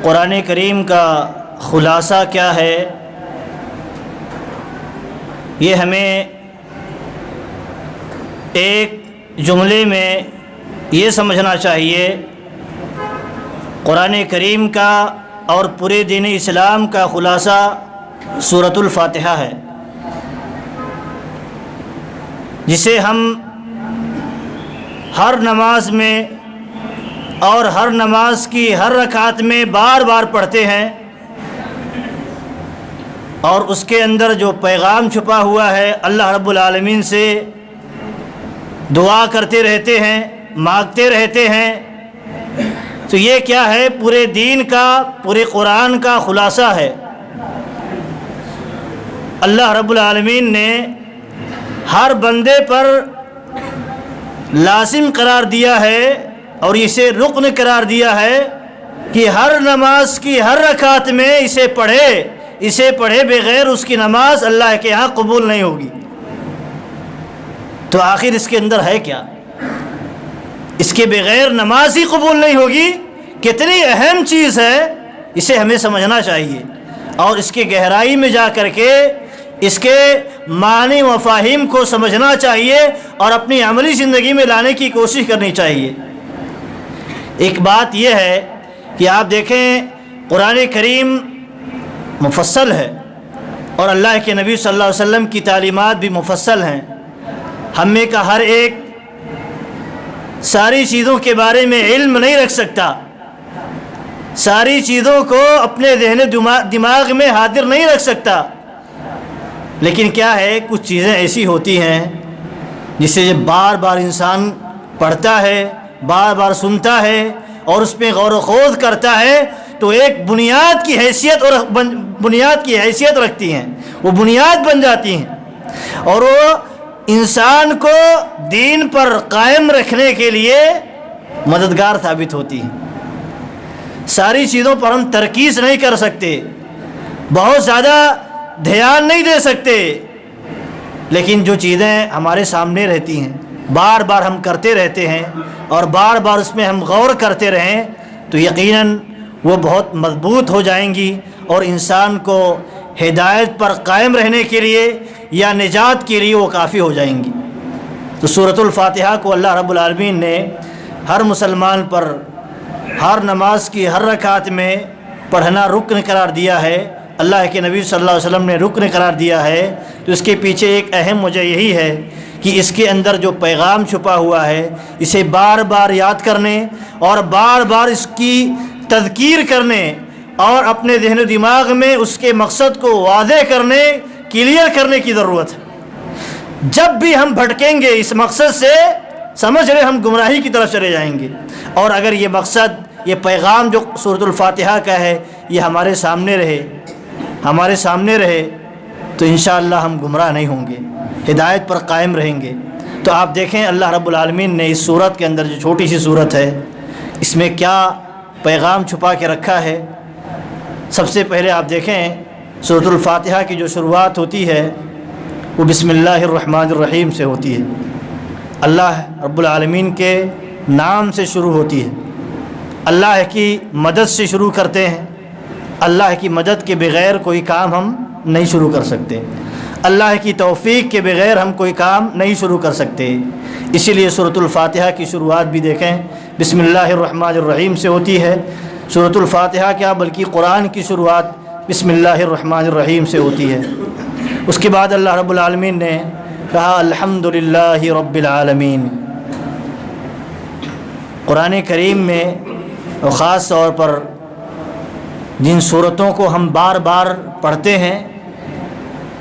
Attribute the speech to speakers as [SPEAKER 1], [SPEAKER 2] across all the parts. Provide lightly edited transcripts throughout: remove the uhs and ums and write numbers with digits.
[SPEAKER 1] قرآن کریم کا خلاصہ کیا ہے، یہ ہمیں ایک جملے میں یہ سمجھنا چاہیے۔ قرآن کریم کا اور پورے دین اسلام کا خلاصہ سورۃ الفاتحہ ہے، جسے ہم ہر نماز میں اور ہر نماز کی ہر رکعت میں بار بار پڑھتے ہیں، اور اس کے اندر جو پیغام چھپا ہوا ہے اللہ رب العالمین سے دعا کرتے رہتے ہیں، مانگتے رہتے ہیں۔ تو یہ کیا ہے؟ پورے دین کا، پورے قرآن کا خلاصہ ہے۔ اللہ رب العالمین نے ہر بندے پر لازم قرار دیا ہے اور اسے رکن قرار دیا ہے کہ ہر نماز کی ہر رکعت میں اسے پڑھے بغیر اس کی نماز اللہ کے ہاں قبول نہیں ہوگی۔ تو آخر اس کے اندر ہے کیا؟ اس کے بغیر نماز ہی قبول نہیں ہوگی۔ کتنی اہم چیز ہے، اسے ہمیں سمجھنا چاہیے اور اس کی گہرائی میں جا کر کے اس کے معنی و مفاہیم کو سمجھنا چاہیے اور اپنی عملی زندگی میں لانے کی کوشش کرنی چاہیے۔ ایک بات یہ ہے کہ آپ دیکھیں قرآن کریم مفصل ہے اور اللہ کے نبی صلی اللہ علیہ وسلم کی تعلیمات بھی مفصل ہیں۔ ہم میں کا ہر ایک ساری چیزوں کے بارے میں علم نہیں رکھ سکتا، ساری چیزوں کو اپنے ذہن دماغ میں حاضر نہیں رکھ سکتا، لیکن کیا ہے، کچھ چیزیں ایسی ہوتی ہیں جسے جب بار بار انسان پڑھتا ہے، بار بار سنتا ہے اور اس میں غور و خوض کرتا ہے تو ایک بنیاد کی حیثیت رکھتی ہیں، وہ بنیاد بن جاتی ہیں اور وہ انسان کو دین پر قائم رکھنے کے لیے مددگار ثابت ہوتی ہیں۔ ساری چیزوں پر ہم ترکیز نہیں کر سکتے، بہت زیادہ دھیان نہیں دے سکتے، لیکن جو چیزیں ہمارے سامنے رہتی ہیں، بار بار ہم کرتے رہتے ہیں اور بار بار اس میں ہم غور کرتے رہیں تو یقیناً وہ بہت مضبوط ہو جائیں گی اور انسان کو ہدایت پر قائم رہنے کے لیے یا نجات کے لیے وہ کافی ہو جائیں گی۔ تو سورۃ الفاتحہ کو اللہ رب العالمین نے ہر مسلمان پر ہر نماز کی ہر رکعت میں پڑھنا رکن قرار دیا ہے، اللہ کے نبی صلی اللہ علیہ وسلم نے رکن قرار دیا ہے۔ تو اس کے پیچھے ایک اہم وجہ یہی ہے کہ اس کے اندر جو پیغام چھپا ہوا ہے اسے بار بار یاد کرنے اور بار بار اس کی تذکیر کرنے اور اپنے ذہن و دماغ میں اس کے مقصد کو واضح کرنے، کلیئر کرنے کی ضرورت ہے۔ جب بھی ہم بھٹکیں گے اس مقصد سے، سمجھ رہے ہم گمراہی کی طرف چلے جائیں گے، اور اگر یہ مقصد، یہ پیغام جو سورۃ الفاتحہ کا ہے یہ ہمارے سامنے رہے تو انشاءاللہ ہم گمراہ نہیں ہوں گے، ہدایت پر قائم رہیں گے۔ تو آپ دیکھیں اللہ رب العالمین نے اس سورت کے اندر، جو چھوٹی سی سورت ہے، اس میں کیا پیغام چھپا کے رکھا ہے۔ سب سے پہلے آپ دیکھیں سورۃ الفاتحہ کی جو شروعات ہوتی ہے وہ بسم اللہ الرحمن الرحیم سے ہوتی ہے، اللہ رب العالمین کے نام سے شروع ہوتی ہے، اللہ کی مدد سے شروع کرتے ہیں۔ اللہ کی مدد کے بغیر کوئی کام ہم نہیں شروع کر سکتے، اللہ کی توفیق کے بغیر ہم کوئی کام نہیں شروع کر سکتے۔ اسی لیے سورۃ الفاتحہ کی شروعات بھی دیکھیں بسم اللہ الرحمن الرحیم سے ہوتی ہے۔ سورۃ الفاتحہ کیا بلکہ قرآن کی شروعات بسم اللہ الرحمن الرحیم سے ہوتی ہے۔ اس کے بعد اللہ رب العالمین نے کہا الحمدللہ رب العالمین۔ قرآن کریم میں اور خاص طور پر جن صورتوں کو ہم بار بار پڑھتے ہیں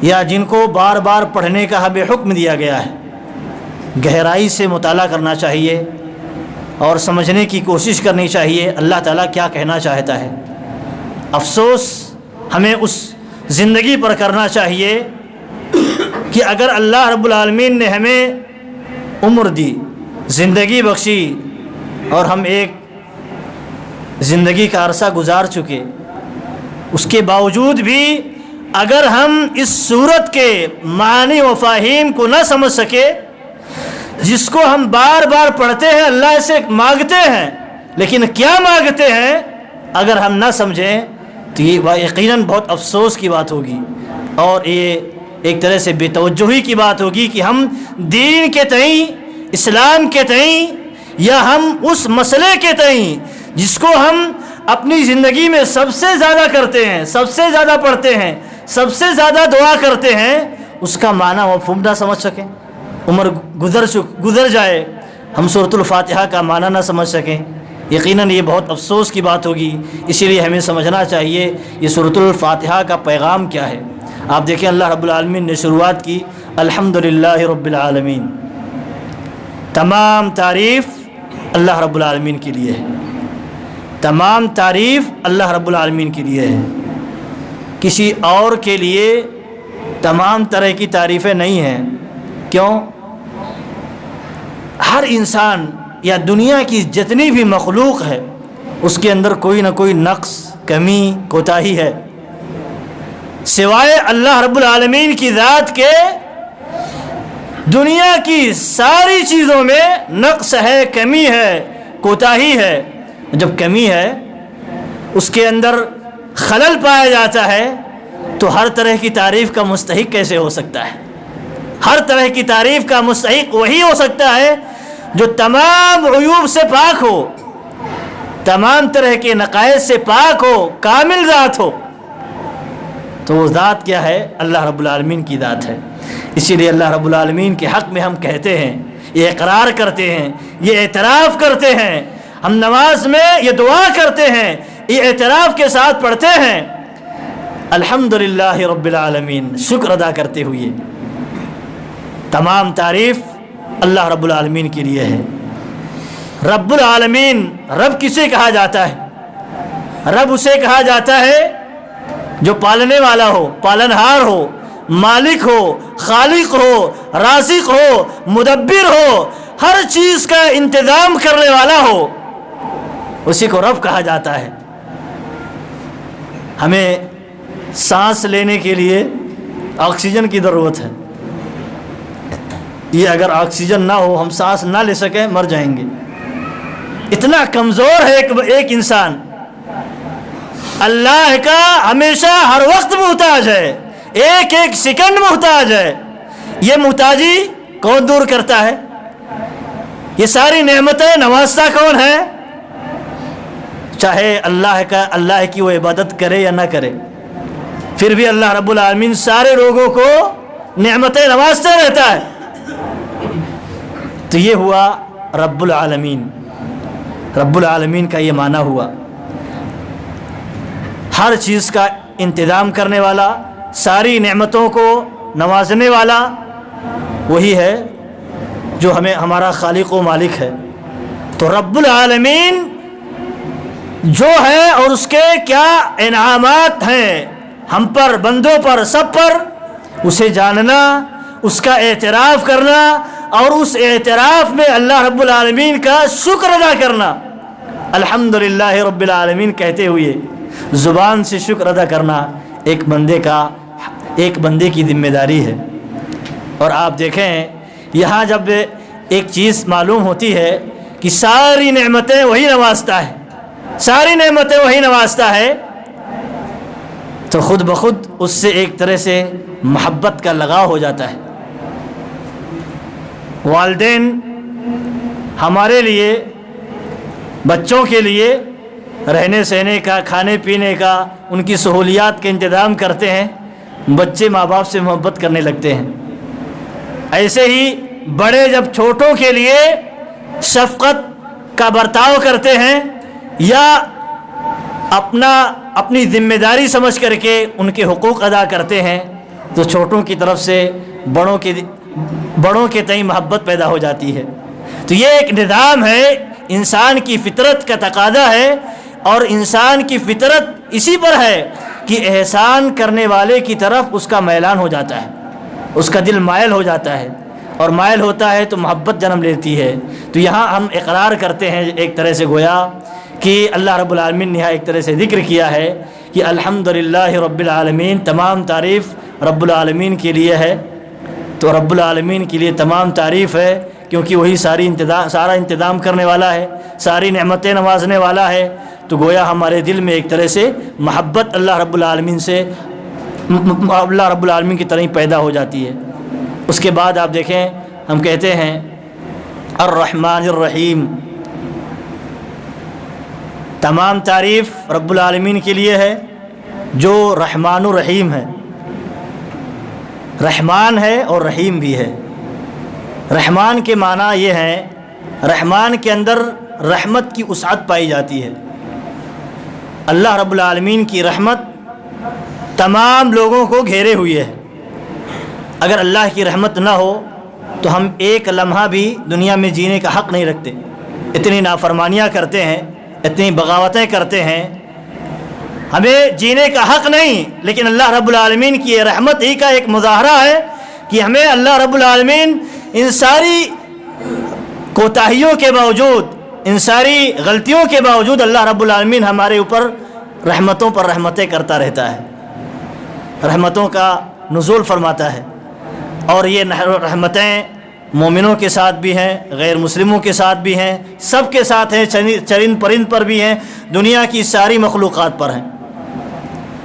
[SPEAKER 1] یا جن کو بار بار پڑھنے کا ہمیں حکم دیا گیا ہے، گہرائی سے مطالعہ کرنا چاہیے اور سمجھنے کی کوشش کرنی چاہیے اللہ تعالیٰ کیا کہنا چاہتا ہے۔ افسوس ہمیں اس زندگی پر کرنا چاہیے کہ اگر اللہ رب العالمین نے ہمیں عمر دی، زندگی بخشی اور ہم ایک زندگی کا عرصہ گزار چکے، اس کے باوجود بھی اگر ہم اس صورت کے معنی و مفاہیم کو نہ سمجھ سکے، جس کو ہم بار بار پڑھتے ہیں، اللہ سے مانگتے ہیں، لیکن کیا مانگتے ہیں اگر ہم نہ سمجھیں تو یہ یقیناً بہت افسوس کی بات ہوگی، اور یہ ایک طرح سے بے توجہی کی بات ہوگی کہ ہم دین کے تئیں، اسلام کے تئیں، یا ہم اس مسئلے کے تئیں جس کو ہم اپنی زندگی میں سب سے زیادہ کرتے ہیں، سب سے زیادہ پڑھتے ہیں، سب سے زیادہ دعا کرتے ہیں، اس کا معنی مفہوم نہ سمجھ سکیں، عمر گزر جائے ہم سورۃ الفاتحہ کا معنی نہ سمجھ سکیں، یقیناً یہ بہت افسوس کی بات ہوگی۔ اسی لیے ہمیں سمجھنا چاہیے یہ سورۃ الفاتحہ کا پیغام کیا ہے۔ آپ دیکھیں اللہ رب العالمین نے شروعات کی الحمدللہ رب العالمین، تمام تعریف اللہ رب العالمین کے لیے ہے، تمام تعریف اللہ رب العالمین کے لیے ہے، کسی اور کے لیے تمام طرح کی تعریفیں نہیں ہیں۔ کیوں؟ ہر انسان یا دنیا کی جتنی بھی مخلوق ہے اس کے اندر کوئی نہ کوئی نقص، کمی، کوتاہی ہے، سوائے اللہ رب العالمین کی ذات کے دنیا کی ساری چیزوں میں نقص ہے، کمی ہے، کوتاہی ہے۔ جب کمی ہے، اس کے اندر خلل پایا جاتا ہے، تو ہر طرح کی تعریف کا مستحق کیسے ہو سکتا ہے؟ ہر طرح کی تعریف کا مستحق وہی ہو سکتا ہے جو تمام عیوب سے پاک ہو، تمام طرح کے نقائص سے پاک ہو، کامل ذات ہو۔ تو وہ ذات کیا ہے؟ اللہ رب العالمین کی ذات ہے۔ اسی لیے اللہ رب العالمین کے حق میں ہم کہتے ہیں، یہ اقرار کرتے ہیں، یہ اعتراف کرتے ہیں، ہم نماز میں یہ دعا کرتے ہیں، یہ اعتراف کے ساتھ پڑھتے ہیں الحمدللہ رب العالمین، شکر ادا کرتے ہوئے تمام تعریف اللہ رب العالمین کے لیے ہے۔ رب العالمین، رب کسے کہا جاتا ہے؟ رب اسے کہا جاتا ہے جو پالنے والا ہو، پالنہار ہو، مالک ہو، خالق ہو، رازق ہو، مدبر ہو، ہر چیز کا انتظام کرنے والا ہو، اسی کو رب کہا جاتا ہے۔ ہمیں سانس لینے کے لیے آکسیجن کی ضرورت ہے، یہ اگر آکسیجن نہ ہو، ہم سانس نہ لے سکیں، مر جائیں گے۔ اتنا کمزور ہے ایک انسان، اللہ کا ہمیشہ ہر وقت محتاج ہے، ایک ایک سیکنڈ محتاج ہے۔ یہ محتاجی کون دور کرتا ہے؟ یہ ساری نعمتیں نوازتا کون ہے؟ چاہے اللہ کی وہ عبادت کرے یا نہ کرے، پھر بھی اللہ رب العالمین سارے لوگوں کو نعمتیں نوازتا رہتا ہے۔ تو یہ ہوا رب العالمین، رب العالمین کا یہ معنی ہوا ہر چیز کا انتظام کرنے والا، ساری نعمتوں کو نوازنے والا، وہی ہے جو ہمارا خالق و مالک ہے۔ تو رب العالمین جو ہے اور اس کے کیا انعامات ہیں ہم پر، بندوں پر، سب پر، اسے جاننا، اس کا اعتراف کرنا، اور اس اعتراف میں اللہ رب العالمین کا شکر ادا کرنا، الحمدللہ رب العالمین کہتے ہوئے زبان سے شکر ادا کرنا ایک بندے کی ذمہ داری ہے۔ اور آپ دیکھیں یہاں جب ایک چیز معلوم ہوتی ہے کہ ساری نعمتیں وہی نوازتا ہے، ساری نعمتیں وہی نوازتا ہے، تو خود بخود اس سے ایک طرح سے محبت کا لگاؤ ہو جاتا ہے۔ والدین ہمارے لیے، بچوں کے لیے رہنے سہنے کا، کھانے پینے کا، ان کی سہولیات کا انتظام کرتے ہیں، بچے ماں باپ سے محبت کرنے لگتے ہیں۔ ایسے ہی بڑے جب چھوٹوں کے لیے شفقت کا برتاؤ کرتے ہیں یا اپنی ذمہ داری سمجھ کر کے ان کے حقوق ادا کرتے ہیں، تو چھوٹوں کی طرف سے بڑوں کے تئیں محبت پیدا ہو جاتی ہے۔ تو یہ ایک نظام ہے، انسان کی فطرت کا تقاضا ہے، اور انسان کی فطرت اسی پر ہے کہ احسان کرنے والے کی طرف اس کا میلان ہو جاتا ہے، اس کا دل مائل ہو جاتا ہے، اور مائل ہوتا ہے تو محبت جنم لیتی ہے۔ تو یہاں ہم اقرار کرتے ہیں ایک طرح سے گویا کہ اللہ رب العالمین نے یہاں ایک طرح سے ذکر کیا ہے کہ الحمدللہ رب العالمین، تمام تعریف رب العالمین کے لیے ہے۔ تو رب العالمین کے لیے تمام تعریف ہے کیونکہ وہی سارا انتظام کرنے والا ہے، ساری نعمتیں نوازنے والا ہے، تو گویا ہمارے دل میں ایک طرح سے محبت اللہ رب العالمین سے اللہ رب العالمین کی طرح ہی پیدا ہو جاتی ہے۔ اس کے بعد آپ دیکھیں ہم کہتے ہیں الرحمن الرحیم، تمام تعریف رب العالمین کے لیے ہے جو رحمان الرحیم ہے، رحمان ہے اور رحیم بھی ہے۔ رحمان کے معنی یہ ہے، رحمان کے اندر رحمت کی وسعت پائی جاتی ہے۔ اللہ رب العالمین کی رحمت تمام لوگوں کو گھیرے ہوئی ہے۔ اگر اللہ کی رحمت نہ ہو تو ہم ایک لمحہ بھی دنیا میں جینے کا حق نہیں رکھتے، اتنی نافرمانیاں کرتے ہیں، اتنی بغاوتیں کرتے ہیں، ہمیں جینے کا حق نہیں۔ لیکن اللہ رب العالمین کی یہ رحمت ہی کا ایک مظاہرہ ہے کہ ہمیں اللہ رب العالمین ان ساری کوتاہیوں کے باوجود، ان ساری غلطیوں کے باوجود اللہ رب العالمین ہمارے اوپر رحمتوں پر رحمتیں کرتا رہتا ہے، رحمتوں کا نزول فرماتا ہے۔ اور یہ رحمتیں مومنوں کے ساتھ بھی ہیں، غیر مسلموں کے ساتھ بھی ہیں، سب کے ساتھ ہیں، چرند پرند پر بھی ہیں، دنیا کی ساری مخلوقات پر ہیں۔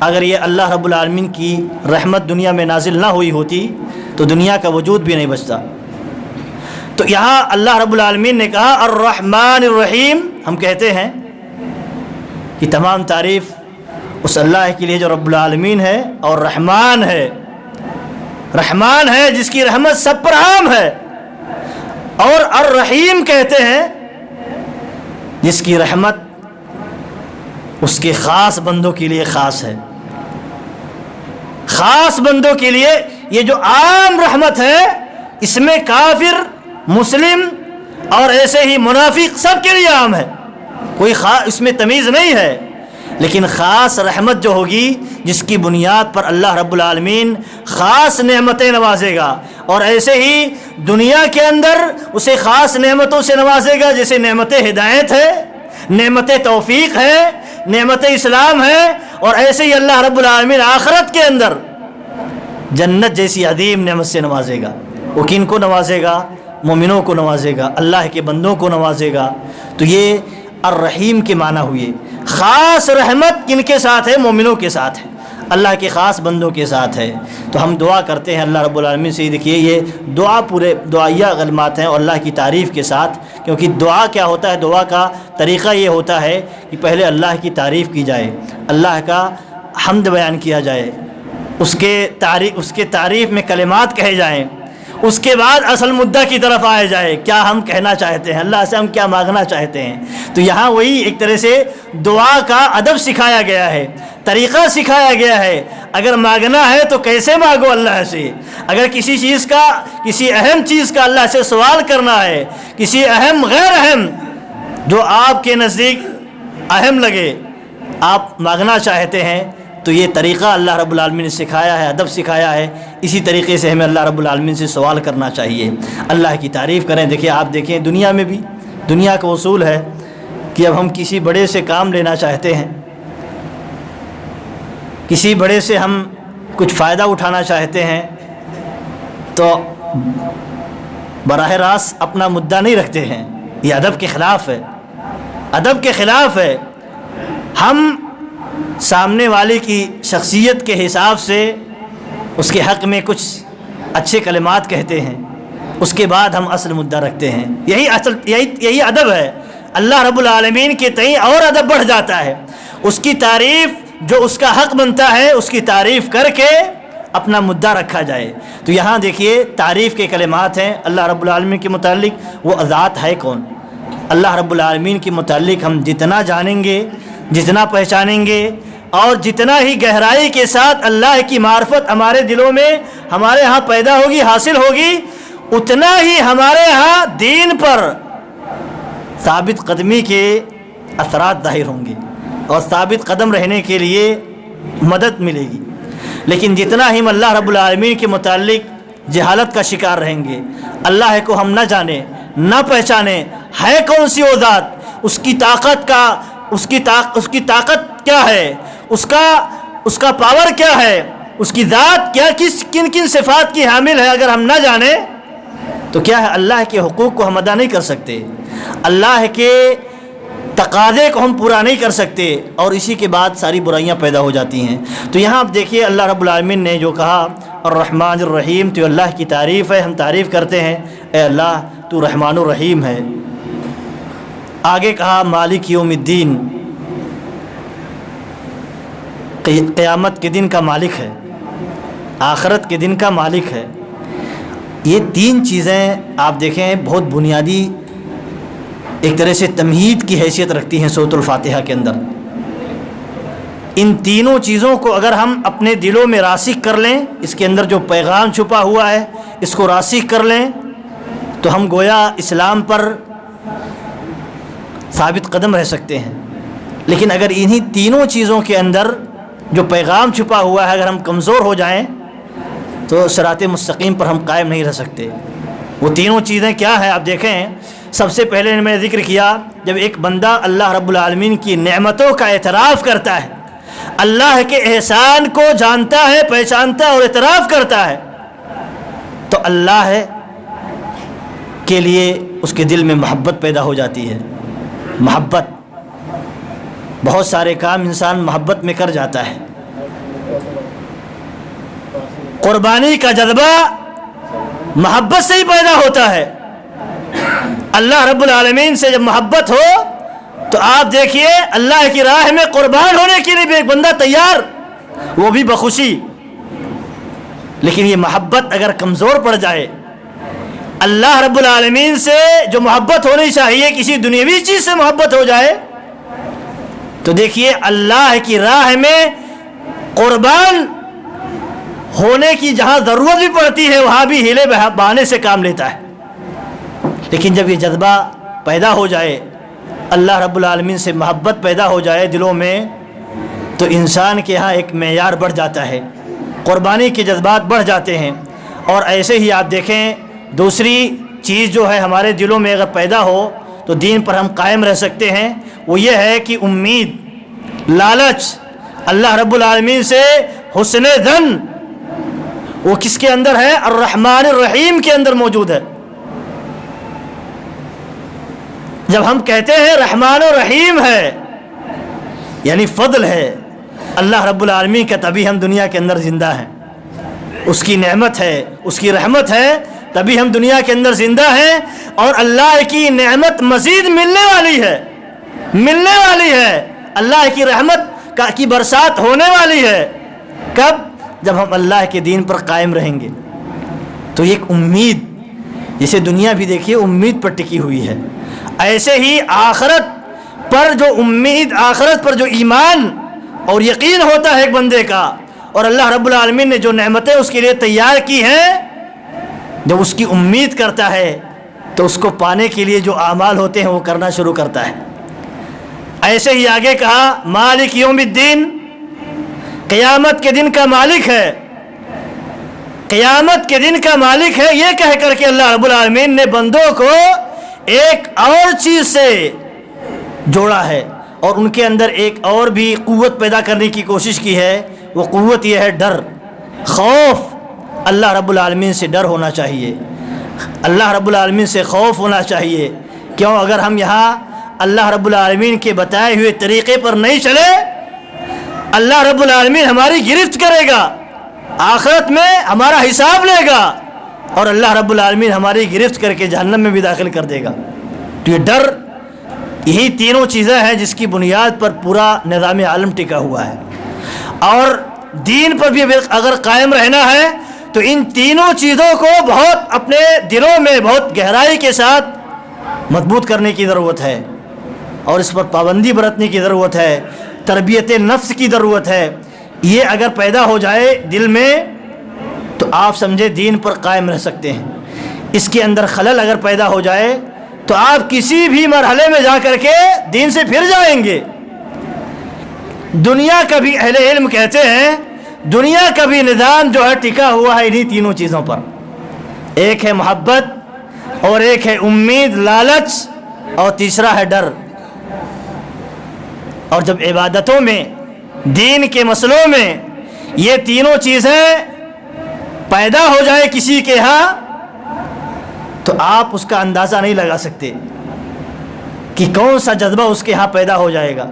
[SPEAKER 1] اگر یہ اللہ رب العالمین کی رحمت دنیا میں نازل نہ ہوئی ہوتی تو دنیا کا وجود بھی نہیں بچتا۔ تو یہاں اللہ رب العالمین نے کہا الرحمن الرحیم، ہم کہتے ہیں کہ تمام تعریف اس اللہ کے لیے جو رب العالمین ہے اور رحمان ہے، رحمان ہے جس کی رحمت سب پر عام ہے، اور الرحیم کہتے ہیں جس کی رحمت اس کے خاص بندوں کے لیے خاص ہے، خاص بندوں کے لیے۔ یہ جو عام رحمت ہے اس میں کافر، مسلم اور ایسے ہی منافق سب کے لیے عام ہے، کوئی اس میں تمیز نہیں ہے۔ لیکن خاص رحمت جو ہوگی جس کی بنیاد پر اللہ رب العالمین خاص نعمتیں نوازے گا، اور ایسے ہی دنیا کے اندر اسے خاص نعمتوں سے نوازے گا، جیسے نعمت ہدایت ہے، نعمت توفیق ہے، نعمت اسلام ہے، اور ایسے ہی اللہ رب العالمین آخرت کے اندر جنت جیسی عظیم نعمت سے نوازے گا۔ وہ کن کو نوازے گا؟ مومنوں کو نوازے گا، اللہ کے بندوں کو نوازے گا۔ تو یہ الرحیم کے معنی ہوئے، خاص رحمت کن کے ساتھ ہے؟ مومنوں کے ساتھ ہے، اللہ کے خاص بندوں کے ساتھ ہے۔ تو ہم دعا کرتے ہیں اللہ رب العالمین سے، دیکھیے یہ دعا پورے دعائیہ کلمات ہیں اور اللہ کی تعریف کے ساتھ، کیونکہ دعا کیا ہوتا ہے؟ دعا کا طریقہ یہ ہوتا ہے کہ پہلے اللہ کی تعریف کی جائے، اللہ کا حمد بیان کیا جائے، اس کے تعریف میں کلمات کہے جائیں، اس کے بعد اصل مدعا کی طرف آیا جائے، کیا ہم کہنا چاہتے ہیں، اللہ سے ہم کیا مانگنا چاہتے ہیں۔ تو یہاں وہی ایک طرح سے دعا کا ادب سکھایا گیا ہے، طریقہ سکھایا گیا ہے۔ اگر مانگنا ہے تو کیسے مانگو اللہ سے، اگر کسی اہم چیز کا اللہ سے سوال کرنا ہے، کسی اہم غیر اہم جو آپ کے نزدیک اہم لگے آپ مانگنا چاہتے ہیں، تو یہ طریقہ اللہ رب العالمین نے سکھایا ہے، ادب سکھایا ہے۔ اسی طریقے سے ہمیں اللہ رب العالمین سے سوال کرنا چاہیے، اللہ کی تعریف کریں۔ دیکھیں آپ دیکھیں دنیا میں بھی دنیا کا اصول ہے کہ اب ہم کسی بڑے سے کام لینا چاہتے ہیں، کسی بڑے سے ہم کچھ فائدہ اٹھانا چاہتے ہیں، تو براہ راست اپنا مدعا نہیں رکھتے ہیں، یہ ادب کے خلاف ہے، ادب کے خلاف ہے۔ ہم سامنے والے کی شخصیت کے حساب سے اس کے حق میں کچھ اچھے کلمات کہتے ہیں، اس کے بعد ہم اصل مدعا رکھتے ہیں۔ یہی ادب ہے۔ اللہ رب العالمین کے تئیں اور ادب بڑھ جاتا ہے، اس کی تعریف جو اس کا حق بنتا ہے اس کی تعریف کر کے اپنا مدعا رکھا جائے۔ تو یہاں دیکھیے تعریف کے کلمات ہیں اللہ رب العالمین کے متعلق، وہ ذات ہے کون؟ اللہ رب العالمین کے متعلق ہم جتنا جانیں گے، جتنا پہچانیں گے، اور جتنا ہی گہرائی کے ساتھ اللہ کی معرفت ہمارے دلوں میں ہمارے ہاں پیدا ہوگی، حاصل ہوگی، اتنا ہی ہمارے ہاں دین پر ثابت قدمی کے اثرات ظاہر ہوں گے اور ثابت قدم رہنے کے لیے مدد ملے گی۔ لیکن جتنا ہی ہم اللہ رب العالمین کے متعلق جہالت کا شکار رہیں گے، اللہ کو ہم نہ جانیں، نہ پہچانیں ہے کون سی وہ ذات، اس کی طاقت کیا ہے، اس کا پاور کیا ہے، اس کی ذات کیا، کن کن صفات کی حامل ہے، اگر ہم نہ جانیں تو کیا ہے اللہ کے حقوق کو ہم ادا نہیں کر سکتے, اللہ کے تقاضے کو ہم پورا نہیں کر سکتے, اور اسی کے بعد ساری برائیاں پیدا ہو جاتی ہیں. تو یہاں آپ دیکھیے اللہ رب العالمین نے جو کہا الرحمن الرحیم, تو اللہ کی تعریف ہے, ہم تعریف کرتے ہیں اے اللہ تو رحمان الرحیم ہے. آگے کہا مالک یوم الدین, قیامت کے دن کا مالک ہے, آخرت کے دن کا مالک ہے. یہ تین چیزیں آپ دیکھیں بہت بنیادی ایک طرح سے تمہید کی حیثیت رکھتی ہیں سورۃ الفاتحہ کے اندر. ان تینوں چیزوں کو اگر ہم اپنے دلوں میں راسخ کر لیں, اس کے اندر جو پیغام چھپا ہوا ہے اس کو راسخ کر لیں, تو ہم گویا اسلام پر ثابت قدم رہ سکتے ہیں. لیکن اگر انہی تینوں چیزوں کے اندر جو پیغام چھپا ہوا ہے اگر ہم کمزور ہو جائیں تو صراط مستقیم پر ہم قائم نہیں رہ سکتے. وہ تینوں چیزیں کیا ہیں آپ دیکھیں. سب سے پہلے میں نے ذکر کیا, جب ایک بندہ اللہ رب العالمین کی نعمتوں کا اعتراف کرتا ہے, اللہ کے احسان کو جانتا ہے, پہچانتا ہے اور اعتراف کرتا ہے, تو اللہ کے لیے اس کے دل میں محبت پیدا ہو جاتی ہے. محبت, بہت سارے کام انسان محبت میں کر جاتا ہے. قربانی کا جذبہ محبت سے ہی پیدا ہوتا ہے. اللہ رب العالمین سے جب محبت ہو تو آپ دیکھیے اللہ کی راہ میں قربان ہونے کے لیے بھی ایک بندہ تیار, وہ بھی بخوشی. لیکن یہ محبت اگر کمزور پڑ جائے, اللہ رب العالمین سے جو محبت ہونی چاہیے کسی دنیاوی چیز سے محبت ہو جائے, تو دیکھیے اللہ کی راہ میں قربان ہونے کی جہاں ضرورت بھی پڑتی ہے وہاں بھی ہیلے بہانے سے کام لیتا ہے. لیکن جب یہ جذبہ پیدا ہو جائے, اللہ رب العالمین سے محبت پیدا ہو جائے دلوں میں, تو انسان کے ہاں ایک معیار بڑھ جاتا ہے, قربانی کے جذبات بڑھ جاتے ہیں. اور ایسے ہی آپ دیکھیں دوسری چیز جو ہے ہمارے دلوں میں اگر پیدا ہو تو دین پر ہم قائم رہ سکتے ہیں. وہ یہ ہے کہ امید, لالچ, اللہ رب العالمین سے حسن ظن, وہ کس کے اندر ہے؟ الرحمن الرحیم کے اندر موجود ہے. جب ہم کہتے ہیں رحمان و رحیم ہے یعنی فضل ہے اللہ رب العالمین کا, تبھی ہم دنیا کے اندر زندہ ہیں. اس کی نعمت ہے, اس کی رحمت ہے, تبھی ہم دنیا کے اندر زندہ ہیں. اور اللہ کی نعمت مزید ملنے والی ہے, ملنے والی ہے. اللہ کی رحمت کی برسات ہونے والی ہے. کب؟ جب ہم اللہ کے دین پر قائم رہیں گے. تو یہ ایک امید, جسے دنیا بھی دیکھیے امید پر ٹکی ہوئی ہے, ایسے ہی آخرت پر جو امید, آخرت پر جو ایمان اور یقین ہوتا ہے ایک بندے کا, اور اللہ رب العالمین نے جو نعمتیں اس کے لیے تیار کی ہیں, جب اس کی امید کرتا ہے تو اس کو پانے کے لیے جو اعمال ہوتے ہیں وہ کرنا شروع کرتا ہے. ایسے ہی آگے کہا مالک یوم الدین, قیامت کے دن کا مالک ہے, قیامت کے دن کا مالک ہے. یہ کہہ کر کے اللہ رب العالمین نے بندوں کو ایک اور چیز سے جوڑا ہے, اور ان کے اندر ایک اور بھی قوت پیدا کرنے کی کوشش کی ہے. وہ قوت یہ ہے ڈر, خوف. اللہ رب العالمین سے ڈر ہونا چاہیے, اللہ رب العالمین سے خوف ہونا چاہیے. کیوں؟ اگر ہم یہاں اللہ رب العالمین کے بتائے ہوئے طریقے پر نہیں چلے, اللہ رب العالمین ہماری گرفت کرے گا, آخرت میں ہمارا حساب لے گا, اور اللہ رب العالمین ہماری گرفت کر کے جہنم میں بھی داخل کر دے گا. تو یہ ڈر, یہی تینوں چیزیں ہیں جس کی بنیاد پر پورا نظام عالم ٹکا ہوا ہے. اور دین پر بھی اگر قائم رہنا ہے تو ان تینوں چیزوں کو بہت اپنے دلوں میں بہت گہرائی کے ساتھ مضبوط کرنے کی ضرورت ہے, اور اس پر پابندی برتنے کی ضرورت ہے, تربیت نفس کی ضرورت ہے. یہ اگر پیدا ہو جائے دل میں تو آپ سمجھے دین پر قائم رہ سکتے ہیں. اس کے اندر خلل اگر پیدا ہو جائے تو آپ کسی بھی مرحلے میں جا کر کے دین سے پھر جائیں گے. دنیا کا بھی اہل علم کہتے ہیں دنیا کا بھی نظام جو ہے ٹکا ہوا ہے انہی تینوں چیزوں پر. ایک ہے محبت, اور ایک ہے امید, لالچ, اور تیسرا ہے ڈر. اور جب عبادتوں میں, دین کے مسئلوں میں یہ تینوں چیزیں پیدا ہو جائے کسی کے ہاں, تو آپ اس کا اندازہ نہیں لگا سکتے کہ کون سا جذبہ اس کے ہاں پیدا ہو جائے گا۔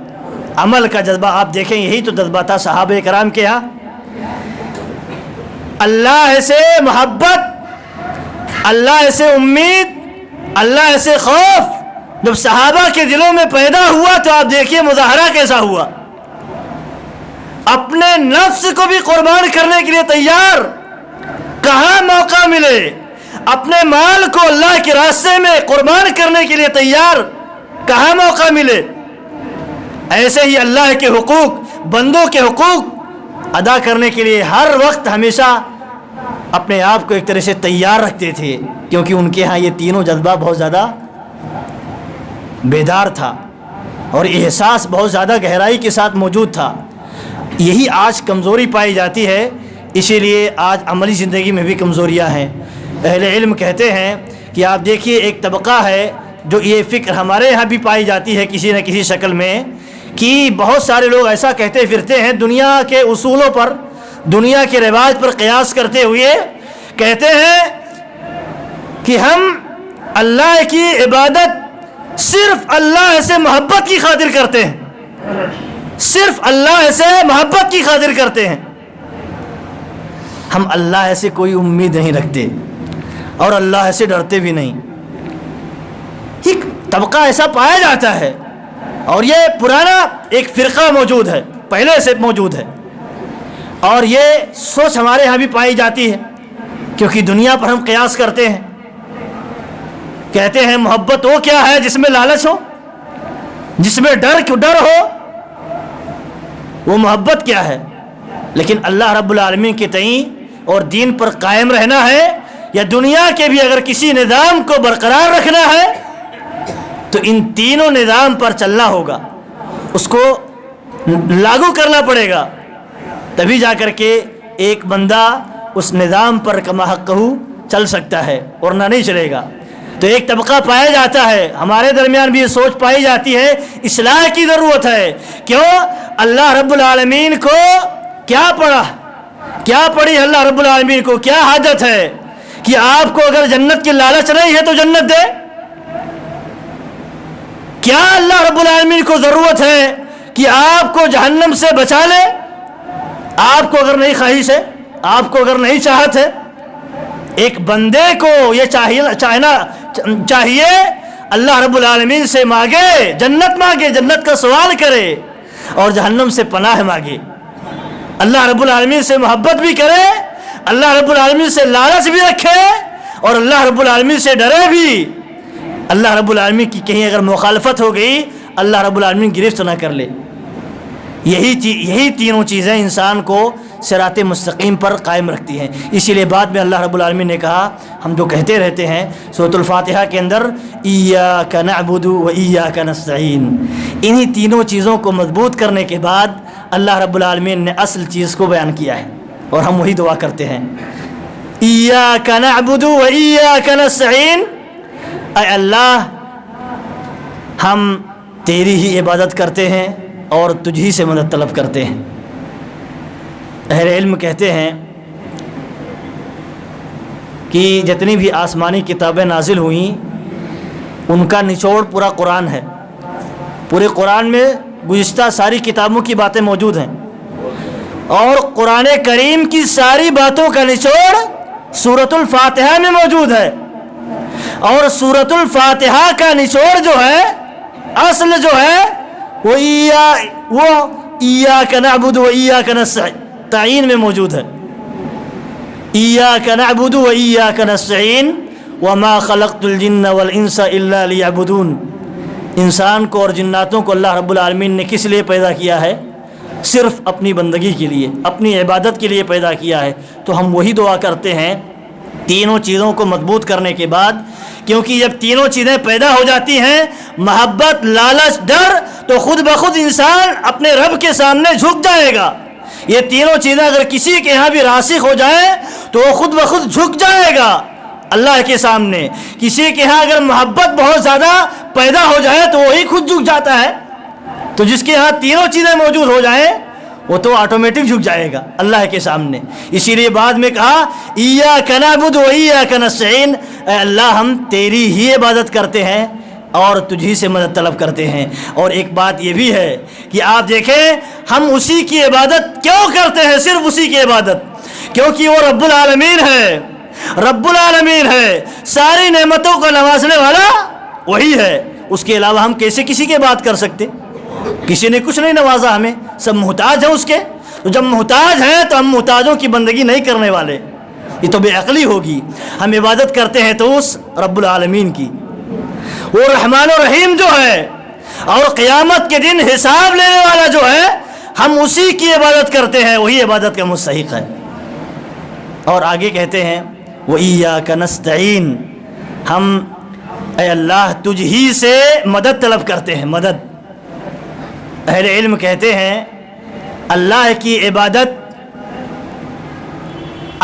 [SPEAKER 1] عمل کا جذبہ آپ دیکھیں، یہی تو جذبہ تھا صحابہ کرام کے ہاں، اللہ سے محبت، اللہ سے امید، اللہ سے خوف جب صحابہ کے دلوں میں پیدا ہوا تو آپ دیکھیے مظاہرہ کیسا ہوا۔ اپنے نفس کو بھی قربان کرنے کے لیے تیار، کہاں موقع ملے اپنے مال کو اللہ کے راستے میں قربان کرنے کے لیے تیار، کہاں موقع ملے۔ ایسے ہی اللہ کے حقوق، بندوں کے حقوق ادا کرنے کے لیے ہر وقت ہمیشہ اپنے آپ کو ایک طرح سے تیار رکھتے تھے، کیونکہ ان کے ہاں یہ تینوں جذبہ بہت زیادہ بیدار تھا اور احساس بہت زیادہ گہرائی کے ساتھ موجود تھا۔ یہی آج کمزوری پائی جاتی ہے، اسی لیے آج عملی زندگی میں بھی کمزوریاں ہیں۔ اہل علم کہتے ہیں کہ آپ دیکھیے ایک طبقہ ہے جو یہ فکر ہمارے یہاں بھی پائی جاتی ہے کسی نہ کسی شکل میں، کہ بہت سارے لوگ ایسا کہتے پھرتے ہیں دنیا کے اصولوں پر، دنیا کے رواج پر قیاس کرتے ہوئے کہتے ہیں کہ ہم اللہ کی عبادت صرف اللہ سے محبت کی خاطر کرتے ہیں، صرف اللہ سے محبت کی خاطر کرتے ہیں، ہم اللہ سے کوئی امید نہیں رکھتے اور اللہ سے ڈرتے بھی نہیں۔ ایک طبقہ ایسا پایا جاتا ہے اور یہ پرانا ایک فرقہ موجود ہے، پہلے سے موجود ہے، اور یہ سوچ ہمارے ہاں بھی پائی جاتی ہے، کیونکہ دنیا پر ہم قیاس کرتے ہیں، کہتے ہیں محبت وہ کیا ہے جس میں لالچ ہو، جس میں ڈر ہو، وہ محبت کیا ہے؟ لیکن اللہ رب العالمین کے تئیں اور دین پر قائم رہنا ہے یا دنیا کے بھی اگر کسی نظام کو برقرار رکھنا ہے تو ان تینوں نظام پر چلنا ہوگا، اس کو لاگو کرنا پڑے گا، تبھی جا کر کے ایک بندہ اس نظام پر کما حقہ چل سکتا ہے، ورنہ نہیں چلے گا۔ تو ایک طبقہ پایا جاتا ہے، ہمارے درمیان بھی یہ سوچ پائی جاتی ہے اصلاح کی ضرورت ہے۔ کیوں؟ اللہ رب العالمین کو کیا پڑی اللہ رب العالمین کو کیا حاجت ہے کہ آپ کو اگر جنت کی لالچ نہیں ہے تو جنت دے؟ کیا اللہ رب العالمین کو ضرورت ہے کہ آپ کو جہنم سے بچا لے؟ آپ کو اگر نہیں خواہش ہے، آپ کو اگر نہیں چاہت ہے، ایک بندے کو یہ چاہیے اللہ رب العالمین سے مانگے، جنت کا سوال کرے اور جہنم سے پناہ مانگے، اللہ رب العالمین سے محبت بھی کرے، اللہ رب العالمین سے لالچ بھی رکھے اور اللہ رب العالمین سے ڈرے بھی۔ اللہ رب العالمین کی کہیں اگر مخالفت ہو گئی اللہ رب العالمین گرفت نہ کر لے۔ یہی تینوں چیزیں انسان کو صراط مستقیم پر قائم رکھتی ہیں۔ اسی لیے بعد میں اللہ رب العالمین نے کہا، ہم جو کہتے رہتے ہیں سورۃ الفاتحہ کے اندر، ایاک نعبد و ایاک نستعین، انہی تینوں چیزوں کو مضبوط کرنے کے بعد اللہ رب العالمین نے اصل چیز کو بیان کیا ہے اور ہم وہی دعا کرتے ہیں، ایاک نعبد و ایاک نستعین، اے اللہ ہم تیری ہی عبادت کرتے ہیں اور تجھی سے مدد طلب کرتے ہیں۔ اہل علم کہتے ہیں کہ جتنی بھی آسمانی کتابیں نازل ہوئیں ان کا نچوڑ پورا قرآن ہے، پورے قرآن میں گزشتہ ساری کتابوں کی باتیں موجود ہیں، اور قرآن کریم کی ساری باتوں کا نچوڑ سورۃ الفاتحہ میں موجود ہے، اور سورۃ الفاتحہ کا نچوڑ جو ہے، اصل جو ہے وہ ایاک نعبد و ایاک نستعین میں موجود ہے۔ ایاک نعبد و ایاک نستعین وما خلقت الجن والانس الا لیعبدون، انسان کو اور جناتوں کو اللہ رب العالمین نے کس لیے پیدا کیا ہے؟ صرف اپنی بندگی کے لیے، اپنی عبادت کے لیے پیدا کیا ہے۔ تو ہم وہی دعا کرتے ہیں تینوں چیزوں کو مضبوط کرنے کے بعد، کیونکہ جب تینوں چیزیں پیدا ہو جاتی ہیں، محبت، لالچ، ڈر، تو خود بخود انسان اپنے رب کے سامنے جھک جائے گا۔ یہ تینوں چیزیں اگر کسی کے یہاں بھی راسخ ہو جائیں تو وہ خود بخود جھک جائے گا اللہ کے سامنے۔ کسی کے یہاں اگر محبت بہت زیادہ پیدا ہو جائے تو وہی خود جھک جاتا ہے۔ تو جس کے یہاں تینوں چیزیں موجود ہو جائیں وہ تو آٹومیٹک جھک جائے گا اللہ کے سامنے. اسی لیے بعد میں کہا ایاک نعبد و ایاک نستعین، اے اللہ ہم تیری ہی عبادت کرتے ہیں اور تجھی سے مدد طلب کرتے ہیں. اور ایک بات یہ بھی ہے کہ آپ دیکھیں ہم اسی کی عبادت کیوں کرتے ہیں، صرف اسی کی عبادت، کیونکہ وہ رب العالمین ہے، رب العالمین ہے، ساری نعمتوں کو نوازنے والا وہی ہے. اس کے علاوہ ہم کیسے کسی کی بات کر سکتے؟ کسی نے کچھ نہیں نوازا ہمیں، سب محتاج ہیں اس کے. تو جب محتاج ہیں تو ہم محتاجوں کی بندگی نہیں کرنے والے، یہ تو بے عقلی ہوگی. ہم عبادت کرتے ہیں تو اس رب العالمین کی، وہ رحمان و رحیم جو ہے اور قیامت کے دن حساب لینے والا جو ہے، ہم اسی کی عبادت کرتے ہیں، وہی عبادت کا مستحق ہے. اور آگے کہتے ہیں وَإِيَّاكَ نَسْتَعِينُ، ہم اے اللہ تجھ ہی سے مدد طلب کرتے ہیں. مدد، اہل علم کہتے ہیں اللہ کی عبادت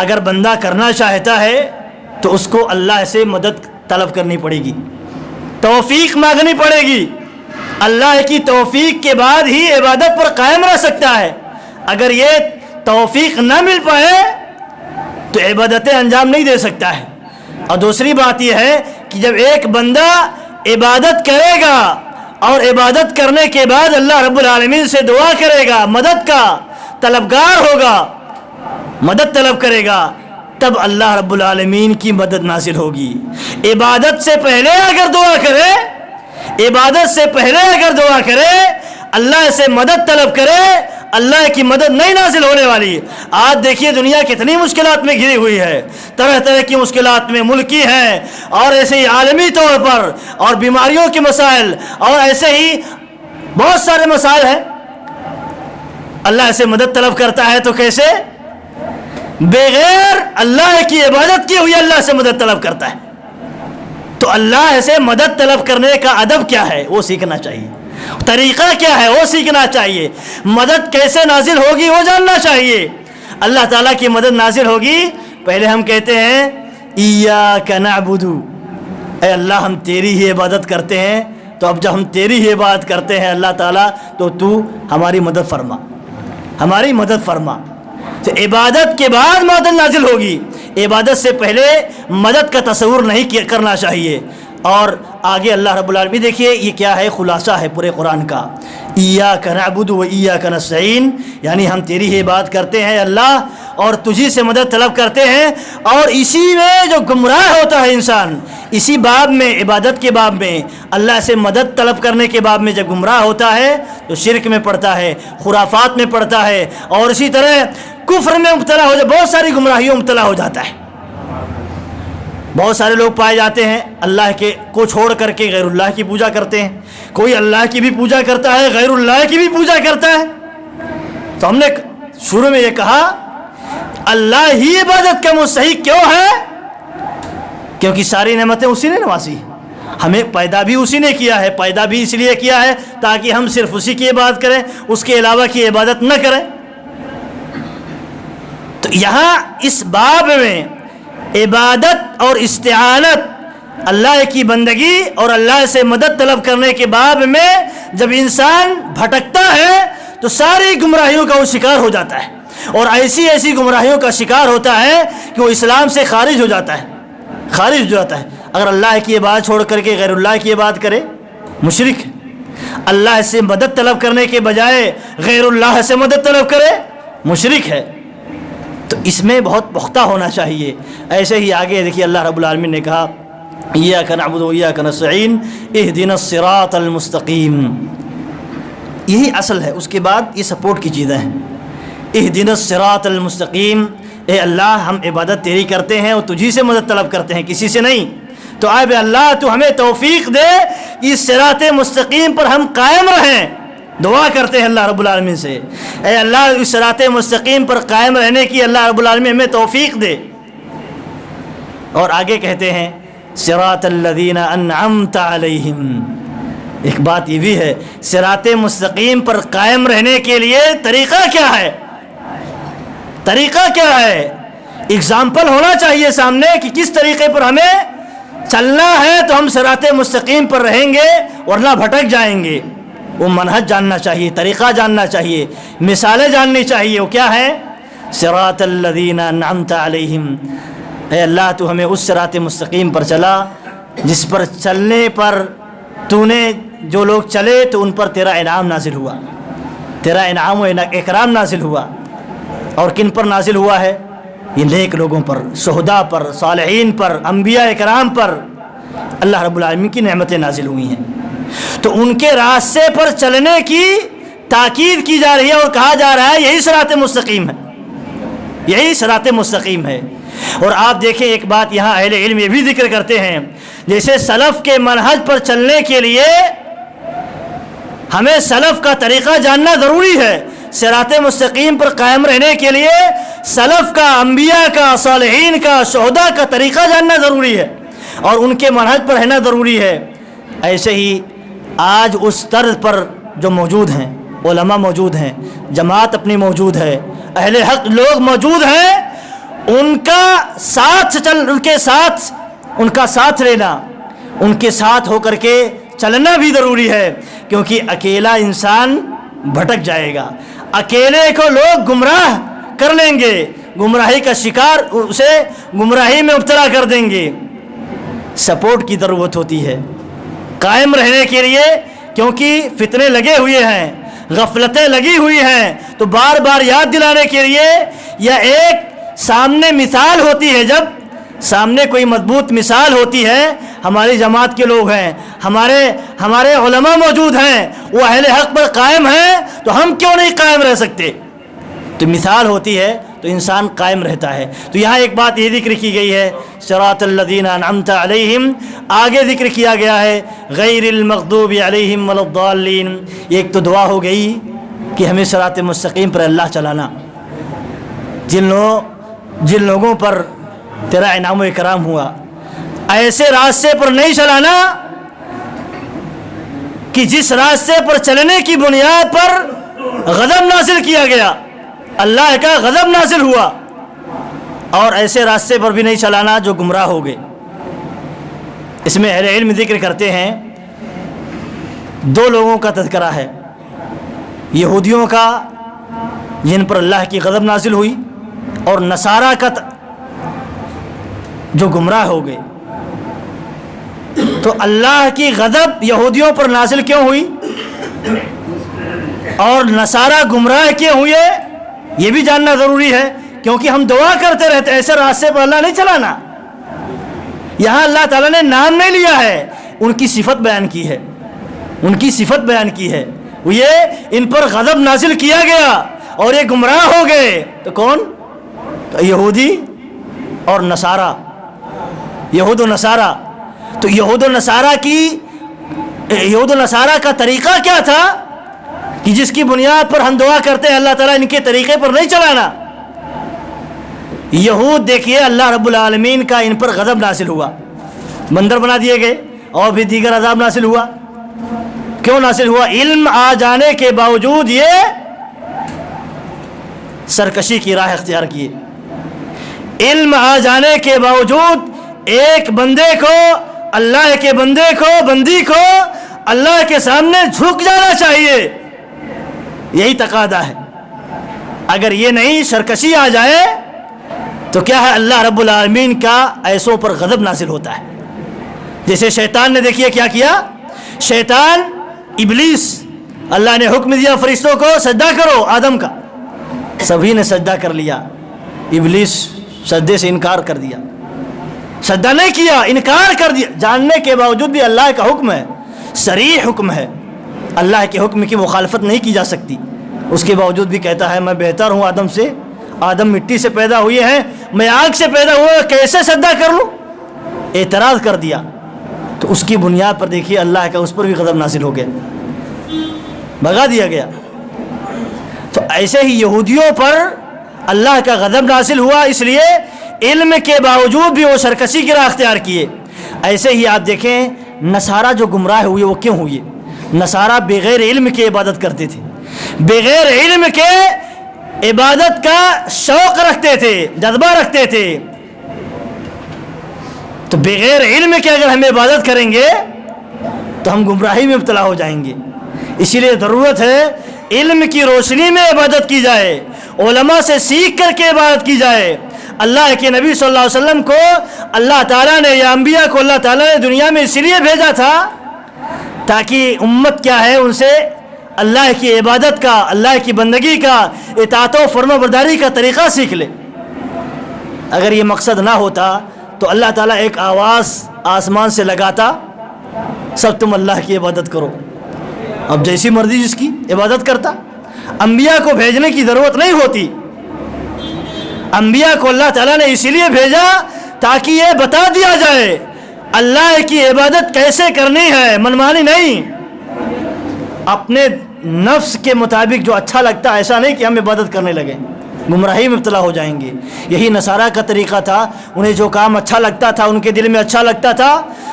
[SPEAKER 1] اگر بندہ کرنا چاہتا ہے تو اس کو اللہ سے مدد طلب کرنی پڑے گی، توفیق مانگنی پڑے گی. اللہ کی توفیق کے بعد ہی عبادت پر قائم رہ سکتا ہے. اگر یہ توفیق نہ مل پائے تو عبادتیں انجام نہیں دے سکتا ہے. اور دوسری بات یہ ہے کہ جب ایک بندہ عبادت کرے گا اور عبادت کرنے کے بعد اللہ رب العالمین سے دعا کرے گا، مدد کا طلبگار ہوگا، مدد طلب کرے گا، تب اللہ رب العالمین کی مدد نازل ہوگی. عبادت سے پہلے اگر دعا کرے، عبادت سے پہلے اگر دعا کرے، اللہ سے مدد طلب کرے، اللہ کی مدد نہیں نازل ہونے والی. آج دیکھیے دنیا کتنی مشکلات میں گھری ہوئی ہے، طرح طرح کی مشکلات میں، ملکی ہیں اور ایسے ہی عالمی طور پر، اور بیماریوں کے مسائل، اور ایسے ہی بہت سارے مسائل ہیں. اللہ سے مدد طلب کرتا ہے تو کیسے؟ بغیر اللہ کی عبادت کی ہوئی اللہ سے مدد طلب کرتا ہے. تو اللہ سے مدد طلب کرنے کا ادب کیا ہے وہ سیکھنا چاہیے، طریقہ کیا ہے وہ سیکھنا چاہیے، مدد کیسے نازل ہوگی وہ جاننا چاہیے. اللہ تعالیٰ کی مدد نازل ہوگی، پہلے ہم کہتے ہیں ایاک نعبد، اے اللہ ہم تیری ہی عبادت کرتے ہیں. تو اب جب ہم تیری ہی عبادت کرتے ہیں اللہ تعالیٰ، تو ہماری مدد فرما، ہماری مدد فرما. تو عبادت کے بعد مدد نازل ہوگی، عبادت سے پہلے مدد کا تصور نہیں کرنا چاہیے. اور آگے اللہ رب العالمین دیکھیے یہ کیا ہے، خلاصہ ہے پورے قرآن کا. ایاک نعبد و ایاک نستعین، یعنی ہم تیری ہی عبادت کرتے ہیں اللہ اور تجھی سے مدد طلب کرتے ہیں. اور اسی میں جو گمراہ ہوتا ہے انسان، اسی باب میں، عبادت کے باب میں، اللہ سے مدد طلب کرنے کے باب میں جب گمراہ ہوتا ہے تو شرک میں پڑتا ہے، خرافات میں پڑتا ہے، اور اسی طرح کفر میں مبتلا ہو جاتا، بہت ساری گمراہیوں میں مبتلا ہو جاتا ہے. بہت سارے لوگ پائے جاتے ہیں اللہ کے کو چھوڑ کر کے غیر اللہ کی پوجا کرتے ہیں. کوئی اللہ کی بھی پوجا کرتا ہے، غیر اللہ کی بھی پوجا کرتا ہے. تو ہم نے شروع میں یہ کہا اللہ ہی عبادت کا مستحق کیوں ہے؟ کیونکہ ساری نعمتیں اسی نے نوازی، ہمیں پیدا بھی اسی نے کیا ہے. پیدا بھی اس لیے کیا ہے تاکہ ہم صرف اسی کی عبادت کریں، اس کے علاوہ کی عبادت نہ کریں. تو یہاں اس باب میں عبادت اور استعانت، اللہ کی بندگی اور اللہ سے مدد طلب کرنے کے باب میں جب انسان بھٹکتا ہے تو ساری گمراہیوں کا وہ شکار ہو جاتا ہے، اور ایسی ایسی گمراہیوں کا شکار ہوتا ہے کہ وہ اسلام سے خارج ہو جاتا ہے، خارج ہو جاتا ہے. اگر اللہ کی عبادت چھوڑ کر کے غیر اللہ کی عبادت کرے، مشرک. اللہ سے مدد طلب کرنے کے بجائے غیر اللہ سے مدد طلب کرے، مشرک ہے. تو اس میں بہت پختہ ہونا چاہیے. ایسے ہی آگے دیکھیے اللہ رب العالمین نے کہا ایاک نعبد و ایاک نستعین اہدنا الصراط المستقیم. یہی اصل ہے، اس کے بعد یہ سپورٹ کی چیزیں ہیں. اہدنا الصراط المستقیم، اے اللہ ہم عبادت تیری کرتے ہیں اور تجھی سے مدد طلب کرتے ہیں، کسی سے نہیں. تو اے اللہ تو ہمیں توفیق دے کہ اس صراط مستقیم پر ہم قائم رہیں. دعا کرتے ہیں اللہ رب العالمین سے، اے اللہ اس صراط مستقیم پر قائم رہنے کی اللہ رب العالمین ہمیں توفیق دے. اور آگے کہتے ہیں صراط الذین انعمت علیہم. ایک بات یہ بھی ہے، صراط مستقیم پر قائم رہنے کے لیے طریقہ کیا ہے؟ طریقہ کیا ہے؟ اگزامپل ہونا چاہیے سامنے کہ کس طریقے پر ہمیں چلنا ہے تو ہم صراط مستقیم پر رہیں گے ورنہ بھٹک جائیں گے. وہ منہج جاننا چاہیے، طریقہ جاننا چاہیے، مثالیں جاننی چاہیے۔ وہ کیا ہے؟ صراط الذین انعمت علیہم، اے اللہ تو ہمیں اس صراط مستقیم پر چلا جس پر چلنے پر تو نے جو لوگ چلے تو ان پر تیرا انعام نازل ہوا، تیرا انعام و اکرام نازل ہوا۔ اور کن پر نازل ہوا ہے؟ یہ نیک لوگوں پر، شہداء پر، صالحین پر، انبیاء اکرام پر اللہ رب العالمین کی نعمتیں نازل ہوئی ہیں۔ تو ان کے راستے پر چلنے کی تاکید کی جا رہی ہے اور کہا جا رہا ہے یہی صراط مستقیم ہے، یہی صراط مستقیم ہے۔ اور آپ دیکھیں ایک بات یہاں اہل علم یہ بھی ذکر کرتے ہیں، جیسے سلف کے منہج پر چلنے کے لیے ہمیں سلف کا طریقہ جاننا ضروری ہے، صراط مستقیم پر قائم رہنے کے لیے سلف کا، انبیاء کا، صالحین کا، شہداء کا طریقہ جاننا ضروری ہے اور ان کے منہج پر رہنا ضروری ہے۔ ایسے ہی آج اس طرز پر جو موجود ہیں، علماء موجود ہیں، جماعت اپنی موجود ہے، اہل حق لوگ موجود ہیں، ان کا ساتھ ان کا ساتھ لینا، ان کے ساتھ ہو کر کے چلنا بھی ضروری ہے، کیونکہ اکیلا انسان بھٹک جائے گا، اکیلے کو لوگ گمراہ کر لیں گے، گمراہی کا شکار، اسے گمراہی میں مبتلا کر دیں گے۔ سپورٹ کی ضرورت ہوتی ہے قائم رہنے کے لیے، کیونکہ فتنے لگے ہوئے ہیں، غفلتیں لگی ہوئی ہیں، تو بار بار یاد دلانے کے لیے یا ایک سامنے مثال ہوتی ہے، جب سامنے کوئی مضبوط مثال ہوتی ہے، ہماری جماعت کے لوگ ہیں، ہمارے علماء موجود ہیں، وہ اہل حق پر قائم ہیں، تو ہم کیوں نہیں قائم رہ سکتے؟ تو مثال ہوتی ہے تو انسان قائم رہتا ہے۔ تو یہاں ایک بات یہ ذکر کی گئی ہے صراط الذین انعمت علیہم، آگے ذکر کیا گیا ہے غیر المغضوب علیہم ولا الضالین۔ ایک تو دعا ہو گئی کہ ہمیں صراط مستقیم پر اللہ چلانا، جن لوگوں پر تیرا انعام و اکرام ہوا، ایسے راستے پر نہیں چلانا کہ جس راستے پر چلنے کی بنیاد پر غضب نازل کیا گیا، اللہ کا غضب نازل ہوا، اور ایسے راستے پر بھی نہیں چلانا جو گمراہ ہو گئے۔ اس میں اہل علم ذکر کرتے ہیں دو لوگوں کا تذکرہ ہے، یہودیوں کا جن پر اللہ کی غضب نازل ہوئی، اور نصارہ کا جو گمراہ ہو گئے۔ تو اللہ کی غضب یہودیوں پر نازل کیوں ہوئی اور نصارہ گمراہ کیوں ہوئے، یہ بھی جاننا ضروری ہے، کیونکہ ہم دعا کرتے رہتے ایسے راستے پر اللہ نہیں چلانا۔ یہاں اللہ تعالیٰ نے نام نہیں لیا ہے، ان کی صفت بیان کی ہے، ان کی صفت بیان کی ہے، وہ یہ ان پر غضب نازل کیا گیا اور یہ گمراہ ہو گئے۔ تو کون؟ تو یہودی اور نصارہ، یہود و نصارہ۔ تو یہود و نصارہ کا طریقہ کیا تھا کہ جس کی بنیاد پر ہم دعا کرتے ہیں اللہ تعالیٰ ان کے طریقے پر نہیں چلانا۔ یہود دیکھیے اللہ رب العالمین کا ان پر غضب نازل ہوا، بندر بنا دیے گئے اور بھی دیگر عذاب نازل ہوا۔ کیوں نازل ہوا؟ علم آ جانے کے باوجود یہ سرکشی کی راہ اختیار کیے۔ علم آ جانے کے باوجود ایک بندے کو، اللہ کے بندی کو اللہ کے سامنے جھک جانا چاہیے، یہی تقاضا ہے۔ اگر یہ نہیں، سرکشی آ جائے تو کیا ہے؟ اللہ رب العالمین کا ایسوں پر غضب نازل ہوتا ہے۔ جیسے شیطان نے دیکھیے کیا کیا، شیطان ابلیس، اللہ نے حکم دیا فرشتوں کو سجدہ کرو آدم کا، سبھی نے سجدہ کر لیا، ابلیس سجدے سے انکار کر دیا، سجدہ نہیں کیا، انکار کر دیا، جاننے کے باوجود بھی اللہ کا حکم ہے، صریح حکم ہے، اللہ کے حکم کی مخالفت نہیں کی جا سکتی، اس کے باوجود بھی کہتا ہے میں بہتر ہوں آدم سے، آدم مٹی سے پیدا ہوئے ہیں، میں آگ سے پیدا ہوا، کیسے سجدہ کر لوں؟ اعتراض کر دیا۔ تو اس کی بنیاد پر دیکھیے اللہ کا اس پر بھی غضب نازل ہو گیا، بھگا دیا گیا۔ تو ایسے ہی یہودیوں پر اللہ کا غضب نازل ہوا، اس لیے علم کے باوجود بھی وہ سرکشی کی راہ اختیار کیے۔ ایسے ہی آپ دیکھیں نصارہ جو گمراہ ہوئے وہ کیوں ہوئے؟ نصارہ بغیر علم کے عبادت کرتے تھے، بغیر علم کے عبادت کا شوق رکھتے تھے، جذبہ رکھتے تھے۔ تو بغیر علم کے اگر ہم عبادت کریں گے تو ہم گمراہی میں مبتلا ہو جائیں گے، اسی لیے ضرورت ہے علم کی روشنی میں عبادت کی جائے، علماء سے سیکھ کر کے عبادت کی جائے۔ اللہ کے نبی صلی اللہ علیہ وسلم کو اللہ تعالیٰ نے یا انبیاء کو اللہ تعالیٰ نے دنیا میں اس لیے بھیجا تھا تاکہ امت کیا ہے ان سے اللہ کی عبادت کا، اللہ کی بندگی کا، اطاعت و فرما برداری کا طریقہ سیکھ لے۔ اگر یہ مقصد نہ ہوتا تو اللہ تعالیٰ ایک آواز آسمان سے لگاتا، سب تم اللہ کی عبادت کرو، اب جیسی مرضی جس کی عبادت کرتا۔ انبیاء کو بھیجنے کی ضرورت نہیں ہوتی، انبیاء کو اللہ تعالیٰ نے اسی لیے بھیجا تاکہ یہ بتا دیا جائے اللہ کی عبادت کیسے کرنی ہے، منمانی نہیں، اپنے نفس کے مطابق جو اچھا لگتا ہے، ایسا نہیں کہ ہم عبادت کرنے لگیں، گمراہی میں مبتلا ہو جائیں گے۔ یہی نصارہ کا طریقہ تھا، انہیں جو کام اچھا لگتا تھا، ان کے دل میں اچھا لگتا تھا،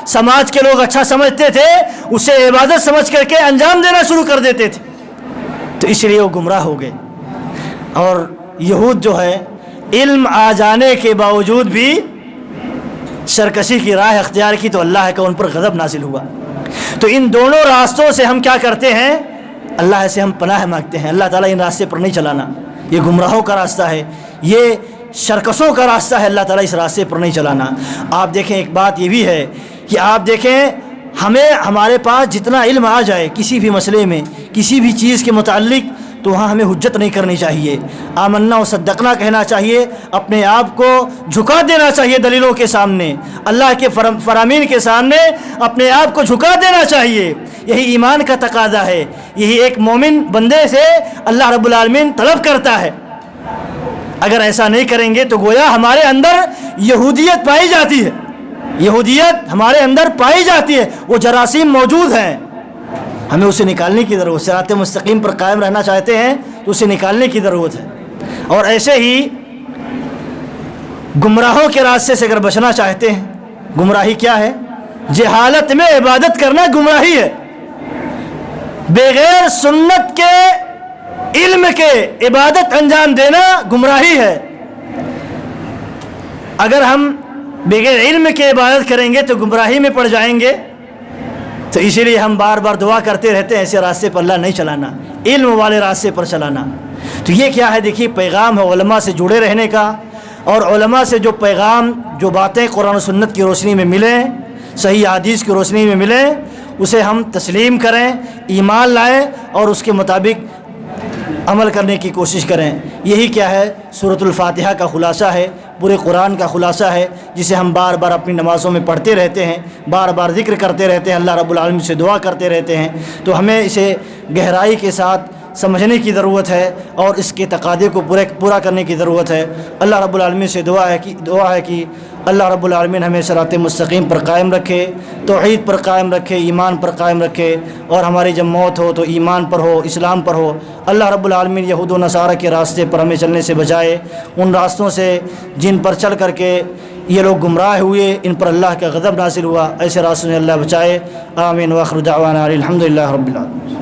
[SPEAKER 1] سماج کے لوگ اچھا سمجھتے تھے، اسے عبادت سمجھ کر کے انجام دینا شروع کر دیتے تھے، تو اس لیے وہ گمراہ ہو گئے۔ اور یہود جو ہے علم آ جانے کے باوجود بھی سرکشی کی راہ اختیار کی تو اللہ کا ان پر غضب نازل ہوا۔ تو ان دونوں راستوں سے ہم کیا کرتے ہیں؟ اللہ سے ہم پناہ مانگتے ہیں، اللہ تعالیٰ ان راستے پر نہیں چلانا، یہ گمراہوں کا راستہ ہے، یہ شرکشوں کا راستہ ہے، اللہ تعالیٰ اس راستے پر نہیں چلانا۔ آپ دیکھیں ایک بات یہ بھی ہے کہ آپ دیکھیں ہمیں ہمارے پاس جتنا علم آ جائے کسی بھی مسئلے میں، کسی بھی چیز کے متعلق، تو وہاں ہمیں حجت نہیں کرنی چاہیے، آمنا و صدقنا کہنا چاہیے، اپنے آپ کو جھکا دینا چاہیے دلیلوں کے سامنے، اللہ کے فرامین کے سامنے اپنے آپ کو جھکا دینا چاہیے۔ یہی ایمان کا تقاضا ہے، یہی ایک مومن بندے سے اللہ رب العالمین طلب کرتا ہے۔ اگر ایسا نہیں کریں گے تو گویا ہمارے اندر یہودیت پائی جاتی ہے، یہودیت ہمارے اندر پائی جاتی ہے، وہ جراثیم موجود ہیں، ہمیں اسے نکالنے کی ضرورت ہے۔ صراط مستقیم پر قائم رہنا چاہتے ہیں تو اسے نکالنے کی ضرورت ہے۔ اور ایسے ہی گمراہوں کے راستے سے اگر بچنا چاہتے ہیں، گمراہی کیا ہے؟ جہالت میں عبادت کرنا گمراہی ہے، بغیر سنت کے علم کے عبادت انجام دینا گمراہی ہے۔ اگر ہم بغیر علم کے عبادت کریں گے تو گمراہی میں پڑ جائیں گے، تو اسی لیے ہم بار بار دعا کرتے رہتے ہیں ایسے راستے پر اللہ نہیں چلانا، علم والے راستے پر چلانا۔ تو یہ کیا ہے؟ دیکھیے پیغام ہے علماء سے جڑے رہنے کا، اور علماء سے جو پیغام، جو باتیں قرآن و سنت کی روشنی میں ملیں، صحیح حدیث کی روشنی میں ملیں، اسے ہم تسلیم کریں، ایمان لائیں اور اس کے مطابق عمل کرنے کی کوشش کریں۔ یہی کیا ہے؟ سورۃ الفاتحہ کا خلاصہ ہے، پورے قرآن کا خلاصہ ہے، جسے ہم بار بار اپنی نمازوں میں پڑھتے رہتے ہیں، بار بار ذکر کرتے رہتے ہیں، اللہ رب العالمین سے دعا کرتے رہتے ہیں۔ تو ہمیں اسے گہرائی کے ساتھ سمجھنے کی ضرورت ہے اور اس کے تقاضے کو پورا کرنے کی ضرورت ہے۔ اللہ رب العالمین سے دعا ہے کہ اللہ رب العالمین ہمیں صراط مستقیم پر قائم رکھے، توحید پر قائم رکھے، ایمان پر قائم رکھے، اور ہماری جب موت ہو تو ایمان پر ہو، اسلام پر ہو۔ اللہ رب العالمین یہود و نصارہ کے راستے پر ہمیں چلنے سے بچائے، ان راستوں سے جن پر چل کر کے یہ لوگ گمراہ ہوئے، ان پر اللہ کا غضب نازل ہوا، ایسے راستوں سے اللہ بچائے۔ آمین۔ وآخر دعوانا الحمد للہ رب العالمین۔